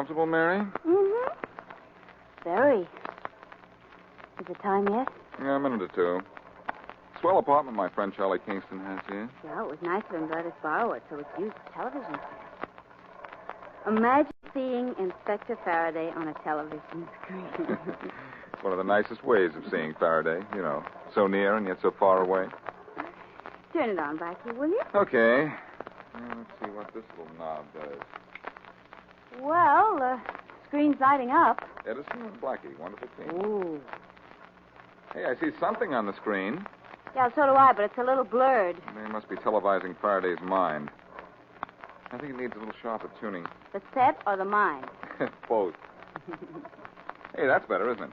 Comfortable, Mary? Mm-hmm. Very. Is it time yet? Yeah, a minute or two. Swell apartment my friend Charlie Kingston has here. Yeah, it was nice of him to let us borrow it so we could use the television set. Imagine seeing Inspector Faraday on a television screen. One of the nicest ways of seeing Faraday, so near and yet so far away. Turn it on, Blackie, will you? Okay. Now, let's see what this little knob does. Well, the screen's lighting up. Edison and Blackie, wonderful team. Ooh. Hey, I see something on the screen. Yeah, so do I, but it's a little blurred. They must be televising Faraday's mind. I think it needs a little sharper tuning. The set or the mind? Both. Hey, that's better, isn't it?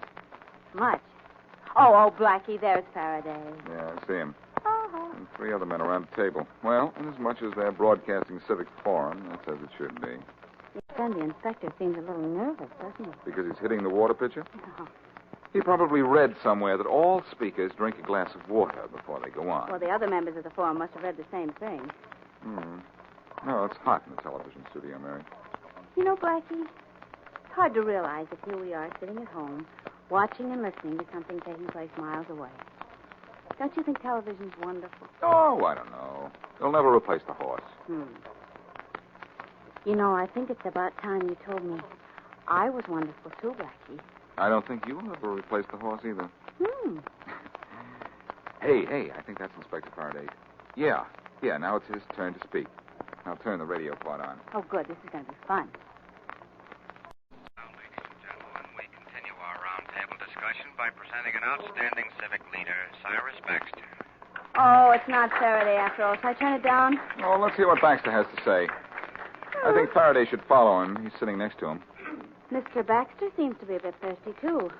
Much. Oh, Blackie, there's Faraday. Yeah, I see him. Uh-huh. And 3 other men around the table. Well, inasmuch as they're broadcasting civic forum, that's as it should be. Then the inspector seems a little nervous, doesn't he? Because he's hitting the water pitcher? No. He probably read somewhere that all speakers drink a glass of water before they go on. Well, the other members of the forum must have read the same thing. No, it's hot in the television studio, Mary. You know, Blackie, it's hard to realize that here we are sitting at home, watching and listening to something taking place miles away. Don't you think television's wonderful? Oh, I don't know. It'll never replace the horse. You know, I think it's about time you told me I was wonderful too, Blackie. I don't think you'll ever replace the horse either. Hey, I think that's Inspector Faraday. Yeah, now it's his turn to speak. I'll turn the radio part on. Oh, good. This is going to be fun. Now, ladies and gentlemen, we continue our roundtable discussion by presenting an outstanding civic leader, Cyrus Baxter. Oh, it's not Faraday after all. Shall I turn it down? Oh, let's see what Baxter has to say. I think Faraday should follow him. He's sitting next to him. Mr. Baxter seems to be a bit thirsty, too.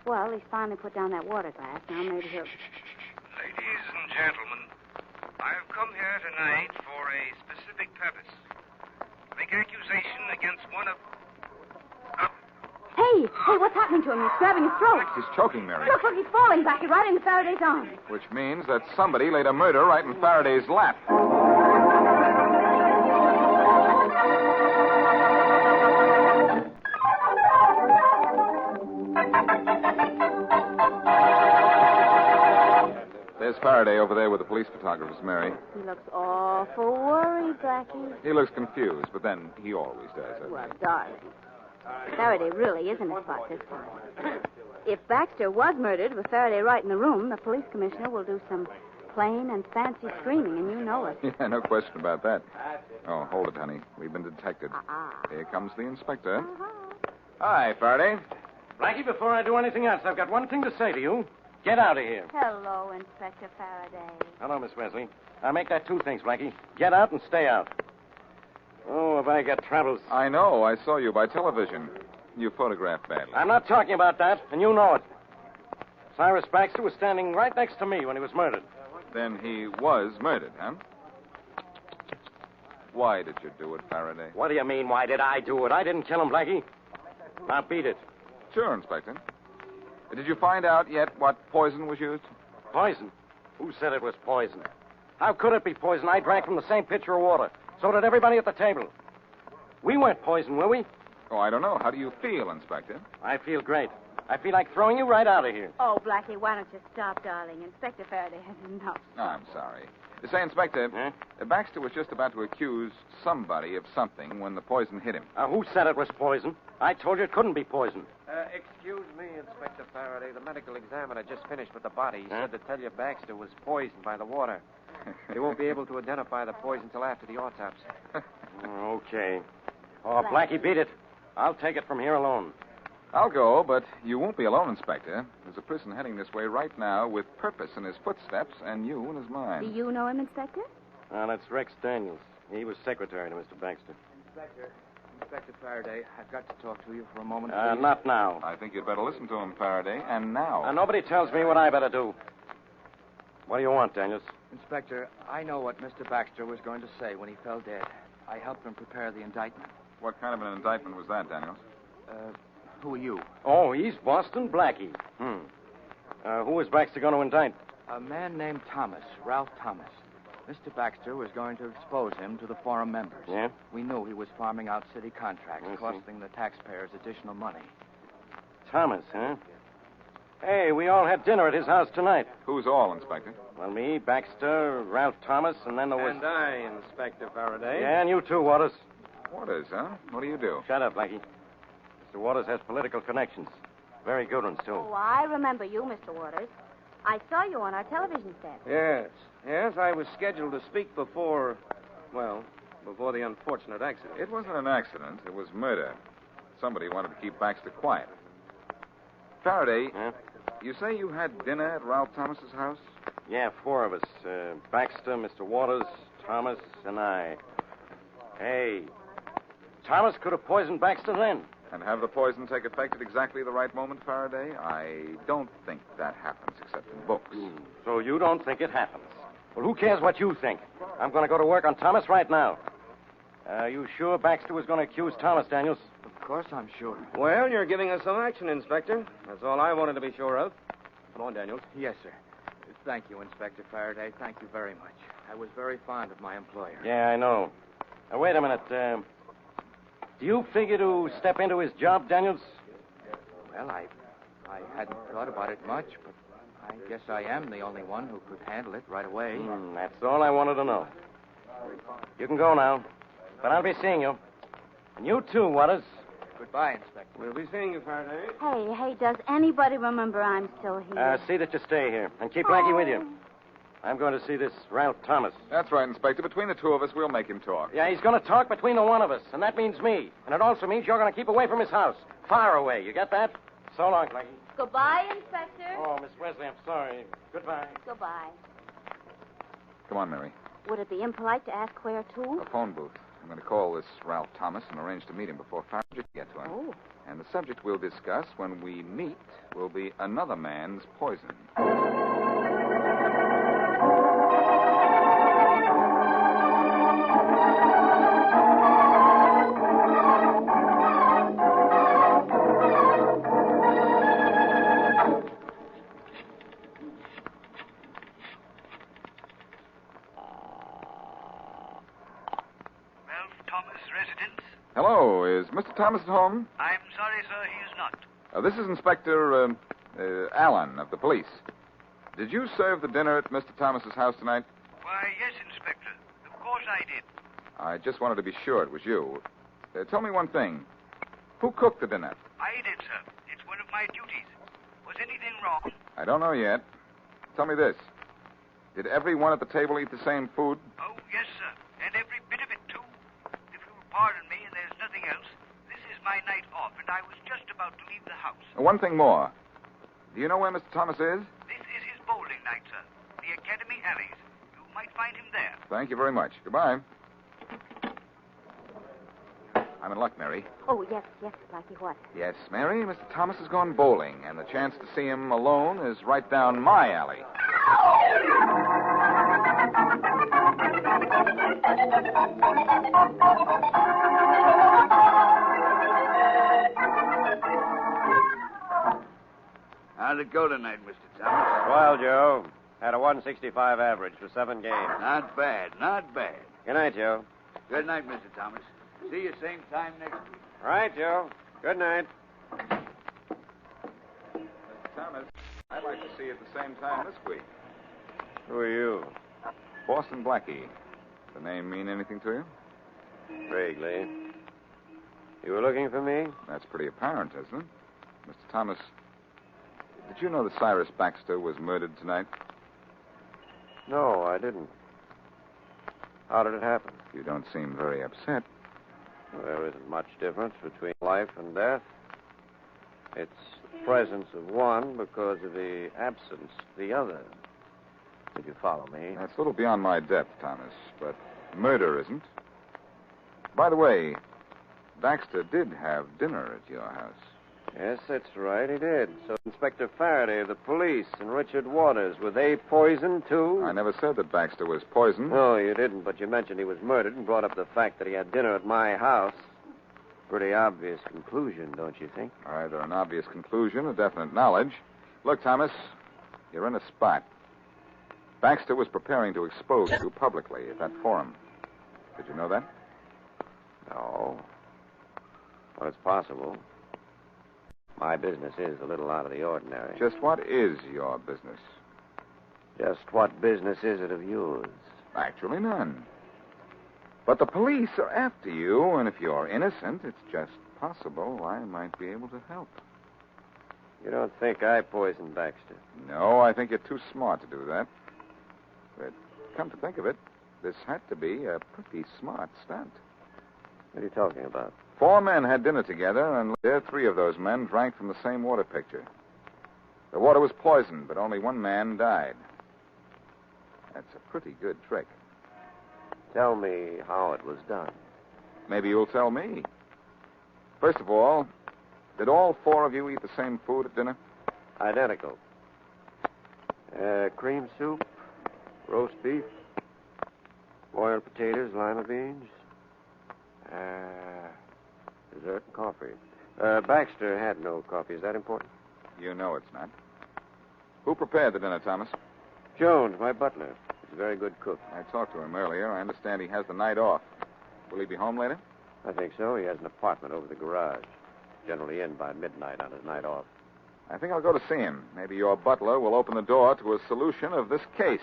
Well, he's finally put down that water glass. Now maybe he'll... Ladies and gentlemen, I've come here tonight for a specific purpose. To make accusation against one of... Hey, what's happening to him? He's grabbing his throat. He's choking, Mary. Look, he's falling back right into Faraday's arms. Which means that somebody laid a murder right in Faraday's lap. There's Faraday over there with the police photographers, Mary. He looks awful worried, Blackie. He looks confused, but then he always does, doesn't Well, he? darling. Faraday really isn't a spot this time. If Baxter was murdered with Faraday right in the room, the police commissioner will do some plain and fancy screaming, and you know it. Yeah, no question about that. Oh, hold it, honey. We've been detected. Here comes the inspector. Hi, Faraday. Blackie, before I do anything else, I've got one thing to say to you. Get out of here. Hello, Inspector Faraday. Hello, Miss Wesley. I'll make that 2 things, Blackie. Get out and stay out. Oh, if I get troubles. I know. I saw you by television. You photographed badly. I'm not talking about that, and you know it. Cyrus Baxter was standing right next to me when he was murdered. Then he was murdered, huh? Why did you do it, Faraday? What do you mean, why did I do it? I didn't kill him, Blackie. Now beat it. Sure, Inspector. Did you find out yet what poison was used? Poison? Who said it was poison? How could it be poison? I drank from the same pitcher of water. So did everybody at the table. We weren't poisoned, were we? Oh, I don't know. How do you feel, Inspector? I feel great. I feel like throwing you right out of here. Oh, Blackie, why don't you stop, darling? Inspector Faraday has enough. Oh, I'm sorry. Say, Inspector, Baxter was just about to accuse somebody of something when the poison hit him. Who said it was poison? I told you it couldn't be poison. Excuse me, Inspector Faraday. The medical examiner just finished with the body. He said to tell you Baxter was poisoned by the water. He won't be able to identify the poison till after the autopsy. Okay. Oh, Blackie, beat it. I'll take it from here alone. I'll go, but you won't be alone, Inspector. There's a person heading this way right now with purpose in his footsteps and you in his mind. Do you know him, Inspector? That's Rex Daniels. He was secretary to Mr. Baxter. Inspector Faraday, I've got to talk to you for a moment, please. Not now. I think you'd better listen to him, Faraday, and now. Nobody tells me what I better do. What do you want, Daniels? Inspector, I know what Mr. Baxter was going to say when he fell dead. I helped him prepare the indictment. What kind of an indictment was that, Daniels? Who are you? Oh, he's Boston Blackie. Who is Baxter going to indict? A man named Thomas, Ralph Thomas. Mr. Baxter was going to expose him to the forum members. Yeah? We knew he was farming out city contracts, I see. costing the taxpayers additional money. Thomas, huh? Hey, we all had dinner at his house tonight. Who's all, Inspector? Well, me, Baxter, Ralph Thomas, and then there was... And I, Inspector Faraday. Yeah, and you too, Waters. Waters, huh? What do you do? Shut up, Blackie. Mr. Waters has political connections. Very good ones, too. Oh, I remember you, Mr. Waters. I saw you on our television set. Yes, I was scheduled to speak before the unfortunate accident. It wasn't an accident. It was murder. Somebody wanted to keep Baxter quiet. Faraday, Huh? you say you had dinner at Ralph Thomas's house? Yeah, 4 of us. Baxter, Mr. Waters, Thomas, and I. Hey, Thomas could have poisoned Baxter then. And have the poison take effect at exactly the right moment, Faraday? I don't think that happens except in books. So you don't think it happens? Well, who cares what you think? I'm going to go to work on Thomas right now. You sure Baxter was going to accuse Thomas, Daniels? Of course I'm sure. Well, you're giving us some action, Inspector. That's all I wanted to be sure of. Come on, Daniels. Yes, sir. Thank you, Inspector Faraday. Thank you very much. I was very fond of my employer. Yeah, I know. Now, wait a minute. Do you figure to step into his job, Daniels? Well, I hadn't thought about it much, but I guess I am the only one who could handle it right away. That's all I wanted to know. You can go now, but I'll be seeing you. And you too, Waters. Goodbye, Inspector. We'll be seeing you, Faraday. Hey, does anybody remember I'm still here? See that you stay here, and keep Blackie with you. I'm going to see this Ralph Thomas. That's right, Inspector. Between the two of us, we'll make him talk. Yeah, he's going to talk between the one of us, and that means me. And it also means you're going to keep away from his house. Far away. You get that? So long, Blackie. Goodbye, Inspector. Oh, Miss Wesley, I'm sorry. Goodbye. Goodbye. Come on, Mary. Would it be impolite to ask where to? A phone booth. I'm going to call this Ralph Thomas and arrange to meet him before Faraday can get to him. Oh. And the subject we'll discuss when we meet will be another man's poison. Hello, is Mr. Thomas at home? I'm sorry, sir, he is not. This is Inspector Allen of the police. Did you serve the dinner at Mr. Thomas's house tonight? Why, yes, Inspector. Of course I did. I just wanted to be sure it was you. Tell me one thing. Who cooked the dinner? I did, sir. It's one of my duties. Was anything wrong? I don't know yet. Tell me this. Did everyone at the table eat the same food? Oh, yes, sir. And every bit of it, too. If you'll pardon me and there's nothing else, this is my night off, and I was just about to leave the house. One thing more. Do you know where Mr. Thomas is? This is his bowling night, sir. The Academy Alleys. You might find him there. Thank you very much. Goodbye. I'm in luck, Mary. Oh, yes, Blackie, what? Yes, Mary, Mr. Thomas has gone bowling, and the chance to see him alone is right down my alley. How'd it go tonight, Mr. Thomas? Well, Joe. Had a 165 average for 7 games. Not bad, not bad. Good night, Joe. Good night, Mr. Thomas. See you same time next week. All right, Joe. Good night. Mr. Thomas, I'd like to see you at the same time this week. Who are you? Boston Blackie. The name mean anything to you? Vaguely. You were looking for me? That's pretty apparent, isn't it? Mr. Thomas, did you know that Cyrus Baxter was murdered tonight? No, I didn't. How did it happen? You don't seem very upset. There isn't much difference between life and death. It's the presence of one because of the absence of the other. Did you follow me? That's a little beyond my depth, Thomas, but murder isn't. By the way, Baxter did have dinner at your house. Yes, that's right, he did. So Inspector Faraday of the police and Richard Waters, were they poisoned, too? I never said that Baxter was poisoned. No, you didn't, but you mentioned he was murdered and brought up the fact that he had dinner at my house. Pretty obvious conclusion, don't you think? Either an obvious conclusion or definite knowledge. Look, Thomas, you're in a spot. Baxter was preparing to expose you publicly at that forum. Did you know that? No. Well, it's possible. My business is a little out of the ordinary. Just what is your business? Just what business is it of yours? Actually, none. But the police are after you, and if you're innocent, it's just possible I might be able to help. You don't think I poisoned Baxter? No, I think you're too smart to do that. But come to think of it, this had to be a pretty smart stunt. What are you talking about? 4 men had dinner together, and later 3 of those men drank from the same water pitcher. The water was poisoned, but only 1 man died. That's a pretty good trick. Tell me how it was done. Maybe you'll tell me. First of all, did all 4 of you eat the same food at dinner? Identical. Cream soup, roast beef, boiled potatoes, lima beans, dessert and coffee. Baxter had no coffee. Is that important? You know it's not. Who prepared the dinner, Thomas? Jones, my butler. He's a very good cook. I talked to him earlier. I understand he has the night off. Will he be home later? I think so. He has an apartment over the garage. Generally in by midnight on his night off. I think I'll go to see him. Maybe your butler will open the door to a solution of this case.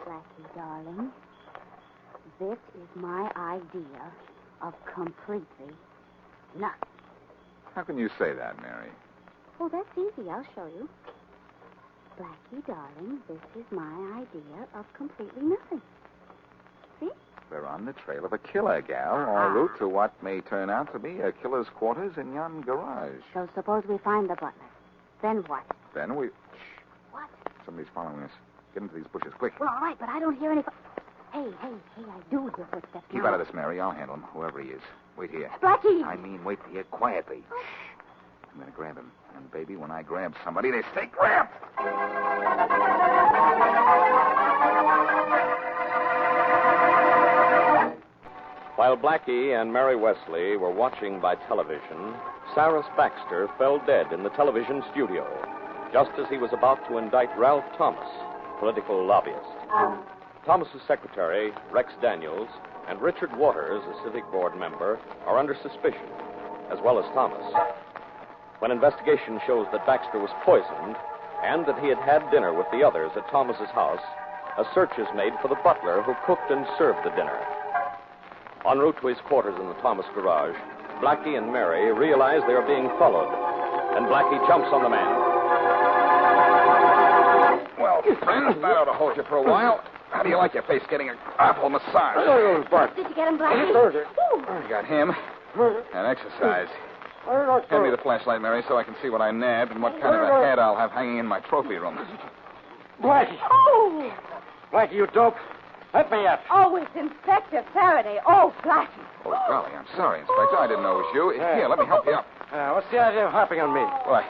Blackie, darling, this is my idea of completely nothing. How can you say that, Mary? Oh, that's easy. I'll show you. Blackie, darling, this is my idea of completely nothing. See? We're on the trail of a killer, gal, en route to what may turn out to be a killer's quarters in yon garage. So suppose we find the butler. Then what? Then we... What? Somebody's following us. Get into these bushes, quick. Well, all right, but I don't hear any... Hey, I do hear footsteps Keep now. out of this, Mary. I'll handle him, whoever he is. Wait here. Blackie! I mean, wait here quietly. Shh. I'm going to grab him. And, baby, when I grab somebody, they stay grabbed. While Blackie and Mary Wesley were watching by television, Cyrus Baxter fell dead in the television studio, just as he was about to indict Ralph Thomas, political lobbyist. Thomas's secretary, Rex Daniels, and Richard Waters, a civic board member, are under suspicion, as well as Thomas. When investigation shows that Baxter was poisoned and that he had had dinner with the others at Thomas's house, a search is made for the butler who cooked and served the dinner. En route to his quarters in the Thomas garage, Blackie and Mary realize they are being followed, and Blackie jumps on the man. Well, friends, that ought to hold you for a while. How do you like your face getting an apple massage? Did you get him, Blackie? I got him. And exercise. Hand me the flashlight, Mary, so I can see what I nabbed and what kind of a head I'll have hanging in my trophy room. Blackie! Oh! Blackie, you dope. Let me up. Oh, it's Inspector Faraday. Oh, Blackie. Oh, golly, I'm sorry, Inspector. I didn't know it was you. Here, let me help you up. What's the idea of hopping on me? Well,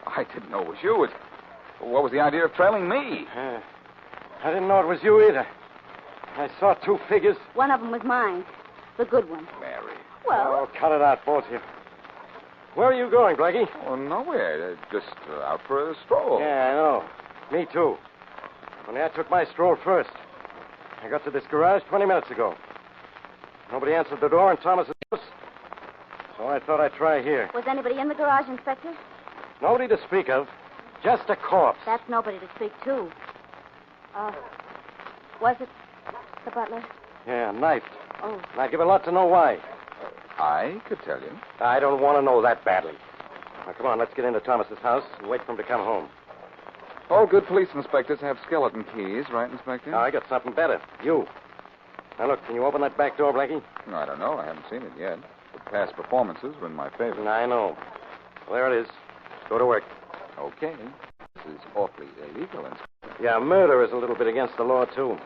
I didn't know it was you. What was the idea of trailing me? I didn't know it was you either. I saw 2 figures. One of them was mine. The good one. Mary. Well, Oh, cut it out, both of you. Where are you going, Blackie? Oh, nowhere. Just out for a stroll. Yeah, I know. Me too. Only I took my stroll first. I got to this garage 20 minutes ago. Nobody answered the door in Thomas's house, so I thought I'd try here. was anybody in the garage, Inspector? Nobody to speak of. Just a corpse. That's nobody to speak to. Was it the butler? Yeah, knifed. Oh. And I'd give a lot to know why. I could tell you. I don't want to know that badly. Now, come on, let's get into Thomas's house and wait for him to come home. All good police inspectors have skeleton keys, right, Inspector? Now, I got something better. You. Now, look, can you open that back door, Blackie? No, I don't know. I haven't seen it yet. But past performances were in my favor. I know. Well, there it is. Go to work. Okay. This is awfully illegal, Inspector. Yeah, murder is a little bit against the law, too.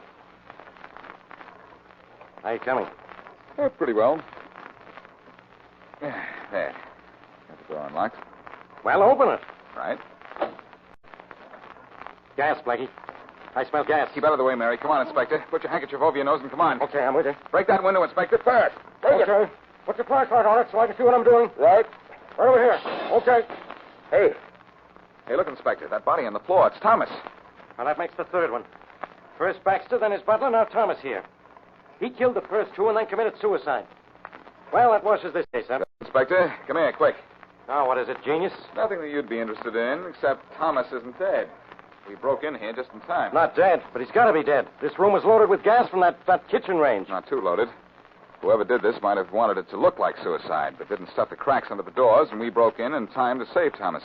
How you coming? Pretty well. There. Got the door unlocked. Well, open it. Right. Gas, Blackie. I smell gas. Keep out of the way, Mary. Come on, Inspector. Put your handkerchief over your nose and come on. Okay, I'm with you. Break that window, Inspector, fast. Okay. Put your flashlight on it so I can see what I'm doing. Right. Right over here. Okay. Hey. Hey, look, Inspector. That body on the floor. It's Thomas. Well, that makes the third one. First Baxter, then his butler, now Thomas here. He killed the first two and then committed suicide. Well, that washes this case, huh? Inspector, come here, quick. Now, what is it, genius? Nothing that you'd be interested in, except Thomas isn't dead. We broke in here just in time. Not dead, but he's got to be dead. This room was loaded with gas from that kitchen range. Not too loaded. Whoever did this might have wanted it to look like suicide, but didn't stuff the cracks under the doors, and we broke in time to save Thomas.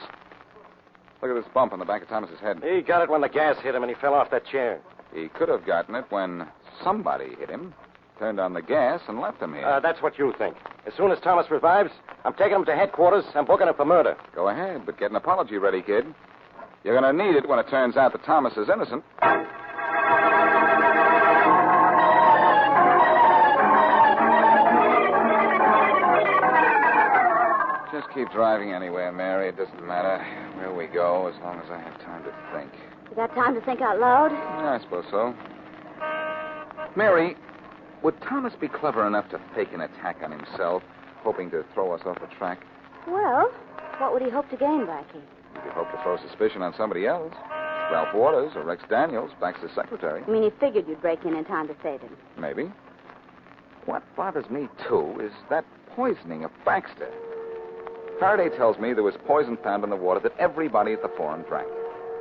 Look at this bump on the back of Thomas's head. He got it when the gas hit him and he fell off that chair. He could have gotten it when somebody hit him, turned on the gas, and left him here. That's what you think. As soon as Thomas revives, I'm taking him to headquarters and booking him for murder. Go ahead, but get an apology ready, kid. You're going to need it when it turns out that Thomas is innocent. Just keep driving anywhere, Mary. It doesn't matter where we go as long as I have time to think. You got time to think out loud? Yeah, I suppose so. Mary, would Thomas be clever enough to fake an attack on himself, hoping to throw us off the track? Well, what would he hope to gain, Blackie? He could hope to throw suspicion on somebody else. Ralph Waters or Rex Daniels, Baxter's secretary. I mean, he figured you'd break in time to save him. Maybe. What bothers me, too, is that poisoning of Baxter. Faraday tells me there was poison found in the water that everybody at the forum drank.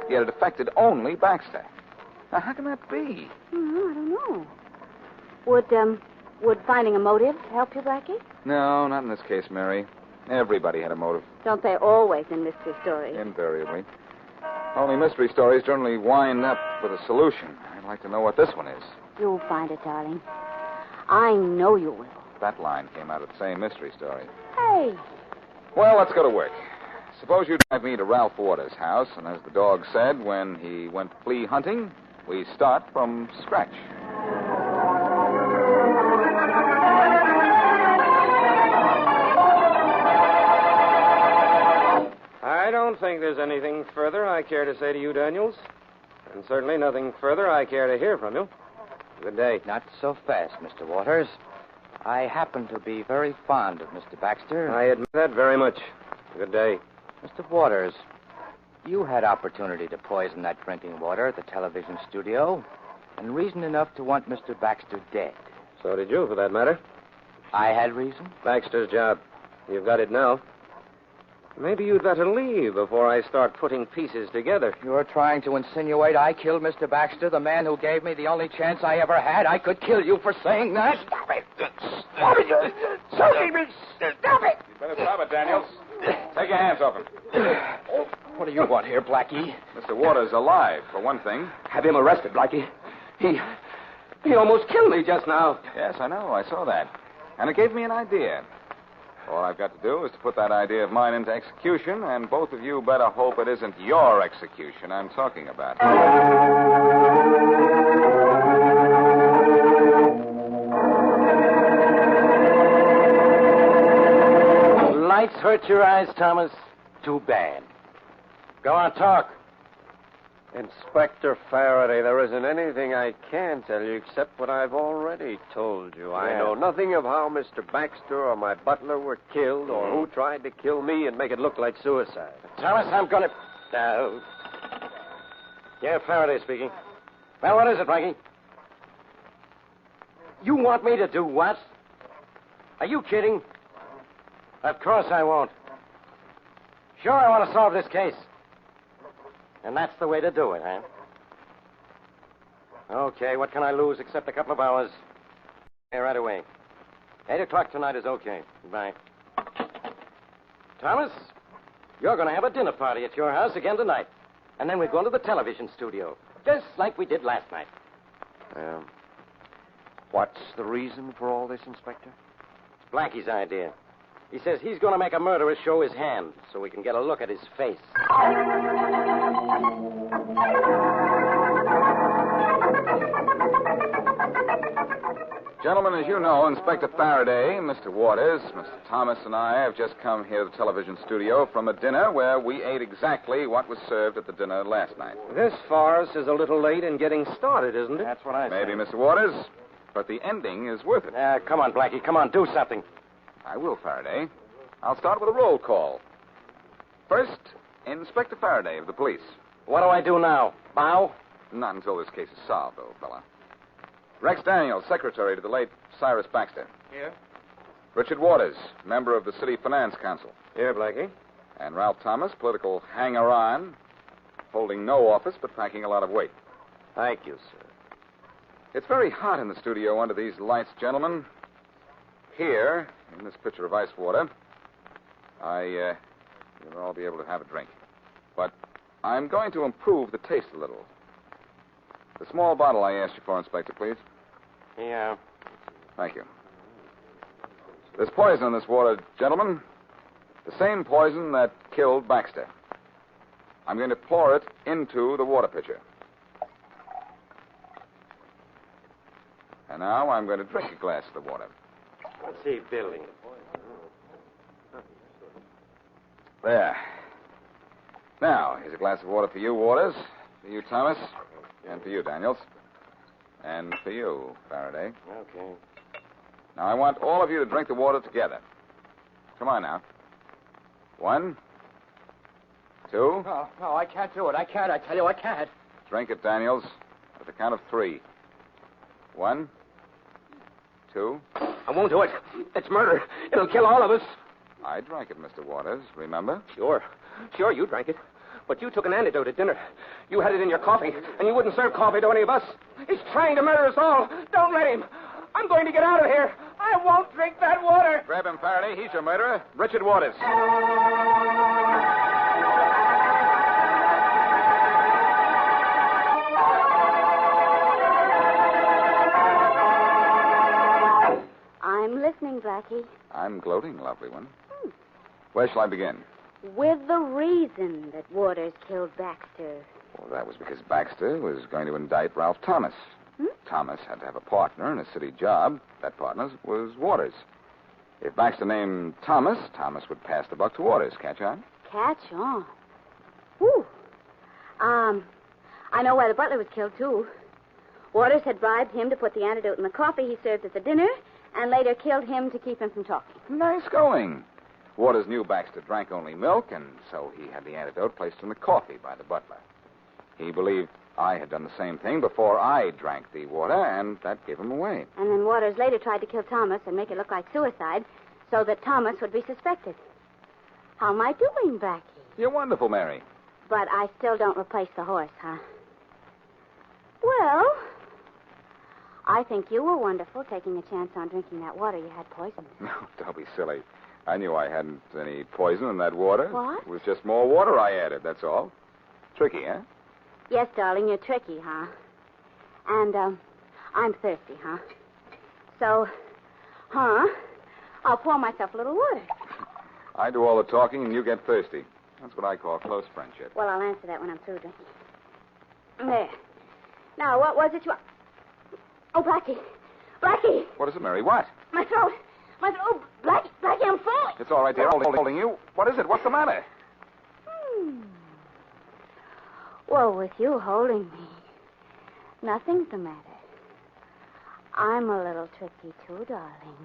Yet it affected only Baxter. Now, how can that be? I don't know. Would finding a motive help you, Blackie? No, not in this case, Mary. Everybody had a motive. Don't they always in mystery stories? Invariably. Only mystery stories generally wind up with a solution. I'd like to know what this one is. You'll find it, darling. I know you will. That line came out of the same mystery story. Hey. Well, let's go to work. Suppose you drive me to Ralph Waters' house, and as the dog said when he went flea hunting, we start from scratch. I don't think there's anything further I care to say to you, Daniels. And certainly nothing further I care to hear from you. Good day. Not so fast, Mr. Waters. I happen to be very fond of Mr. Baxter. I admit that very much. Good day. Mr. Waters, you had opportunity to poison that drinking water at the television studio, and reason enough to want Mr. Baxter dead. So did you, for that matter. I had reason? Baxter's job. You've got it now. Maybe you'd better leave before I start putting pieces together. You're trying to insinuate I killed Mr. Baxter, the man who gave me the only chance I ever had? I could kill you for saying that? Stop it! Stop it! Stop it! You better stop it, Daniels. Take your hands off him. What do you want here, Blackie? Mr. Waters alive, for one thing. Have him arrested, Blackie. He almost killed me just now. Yes, I know. I saw that. And it gave me an idea. All I've got to do is to put that idea of mine into execution, and both of you better hope it isn't your execution I'm talking about. Lights hurt your eyes, Thomas? Too bad. Go on, talk. Inspector Faraday, there isn't anything I can tell you except what I've already told you. I know nothing of how Mr. Baxter or my butler were killed or who tried to kill me and make it look like suicide. Thomas, I'm going to... Yeah, Faraday speaking. Well, what is it, Frankie? You want me to do what? Are you kidding? Of course I won't. Sure, I want to solve this case. And that's the way to do it, huh? Okay, what can I lose except a couple of hours? Hey, right away. 8 o'clock tonight is okay. Goodbye. Thomas, you're going to have a dinner party at your house again tonight. And then we're going to the television studio, just like we did last night. What's the reason for all this, Inspector? It's Blackie's idea. He says he's going to make a murderer show his hand so we can get a look at his face. Gentlemen, as you know, Inspector Faraday, Mr. Waters, Mr. Thomas, and I have just come here to the television studio from a dinner where we ate exactly what was served at the dinner last night. This farce is a little late in getting started, isn't it? That's what I Maybe, said. Mr. Waters, but the ending is worth it. Come on, Blackie. Come on, do something. I will, Faraday. I'll start with a roll call. First, Inspector Faraday of the police. What do I do now? Bow? Not until this case is solved, old fella. Rex Daniels, secretary to the late Cyrus Baxter. Here. Richard Waters, member of the City Finance Council. Here, Blackie. And Ralph Thomas, political hanger-on, holding no office but packing a lot of weight. Thank you, sir. It's very hot in the studio under these lights, gentlemen. Here, in this pitcher of ice water, you'll all be able to have a drink. But I'm going to improve the taste a little. The small bottle I asked you for, Inspector, please. Yeah. Thank you. There's poison in this water, gentlemen. The same poison that killed Baxter. I'm going to pour it into the water pitcher. And now I'm going to drink a glass of the water. Let's see, Billy. There. Now, here's a glass of water for you, Waters. For you, Thomas. And for you, Daniels. And for you, Faraday. Okay. Now, I want all of you to drink the water together. Come on now. 1, 2. No, I can't do it. I can't. I tell you, I can't. Drink it, Daniels. At the count of 3. 1, 2. I won't do it. It's murder. It'll kill all of us. I drank it, Mr. Waters. Remember? Sure, you drank it. But you took an antidote at dinner. You had it in your coffee, and you wouldn't serve coffee to any of us. He's trying to murder us all. Don't let him. I'm going to get out of here. I won't drink that water. Grab him, Faraday. He's your murderer. Richard Waters. I'm listening, Blackie. I'm gloating, lovely one. Where shall I begin? With the reason that Waters killed Baxter. Well, that was because Baxter was going to indict Ralph Thomas. Thomas had to have a partner in a city job. That partner was Waters. If Baxter named Thomas, Thomas would pass the buck to Waters. Catch on? Catch on. Whew. I know why the butler was killed, too. Waters had bribed him to put the antidote in the coffee he served at the dinner, and later killed him to keep him from talking. Nice going. Waters knew Baxter drank only milk, and so he had the antidote placed in the coffee by the butler. He believed I had done the same thing before I drank the water, and that gave him away. And then Waters later tried to kill Thomas and make it look like suicide so that Thomas would be suspected. How am I doing, Blackie? You're wonderful, Mary. But I still don't replace the horse, huh? Well, I think you were wonderful taking a chance on drinking that water you had poisoned. No, don't be silly. I knew I hadn't any poison in that water. What? It was just more water I added, that's all. Tricky, huh? Yes, darling, you're tricky, huh? And, I'm thirsty, huh? So, I'll pour myself a little water. I do all the talking and you get thirsty. That's what I call close friendship. Well, I'll answer that when I'm through drinking. There. Now, what was it you... Oh, Blackie. Blackie! What is it, Mary? What? My throat. Oh, Blackie, I'm falling. It's all right there, holding you. What is it? What's the matter? Well, with you holding me, nothing's the matter. I'm a little tricky, too, darling.